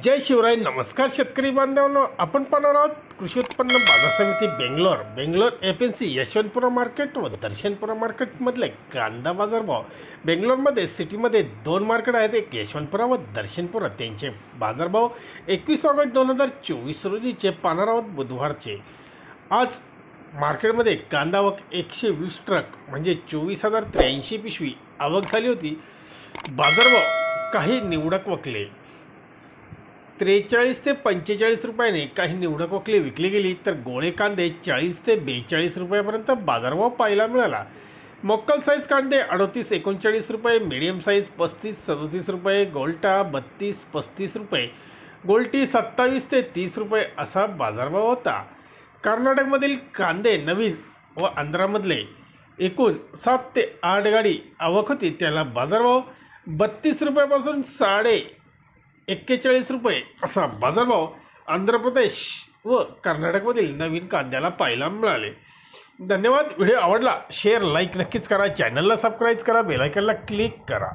जय शिवराय. नमस्कार शेतकरी बांधवांनो, आपण पाहणार आहोत कृषी उत्पन्न बाजार समिती बेंगलोर एपीएमसी यशवंतपुरा मार्केट व दर्शनपुरा मार्केटमधले कांदा बाजारभाव. बेंगलोरमध्ये सिटीमध्ये दोन मार्केट आहेत, एक यशवंतपुरा व दर्शनपुरा. त्यांचे बाजारभाव 21 ऑगस्ट 2024 रोजीचे पाहणार आहोत, बुधवारचे. आज मार्केटमध्ये कांदा आवक 120 ट्रक म्हणजे 24,083 पिशवी आवक झाली होती. बाजारभाव काही निवडक वकले 43 ते 45 रुपयाने काही निवडक वकले विकली गेली, तर गोळे कांदे 40 ते 42 रुपयापर्यंत बाजारभाव पाहायला मिळाला. मोक्कल साईज कांदे 38-39 रुपये, मीडियम साईज 35-37 रुपये, गोल्टा 32-35 रुपये, गोल्टी 27 ते 30 रुपये असा बाजारभाव होता. कर्नाटकमधील कांदे नवीन व आंध्रामधले एकूण 7 ते 8 गाडी आवक होती, त्याला बाजारभाव 32 रुपयापासून 41 रुपये असा बाजारभाव आंध्र प्रदेश व कर्नाटकमधील नवीन कांद्याला पाहायला मिळाले. धन्यवाद. व्हिडिओ आवडला शेअर लाईक नक्कीच करा, चॅनलला सबस्क्राईब करा, बेल आयकॉनला क्लिक करा.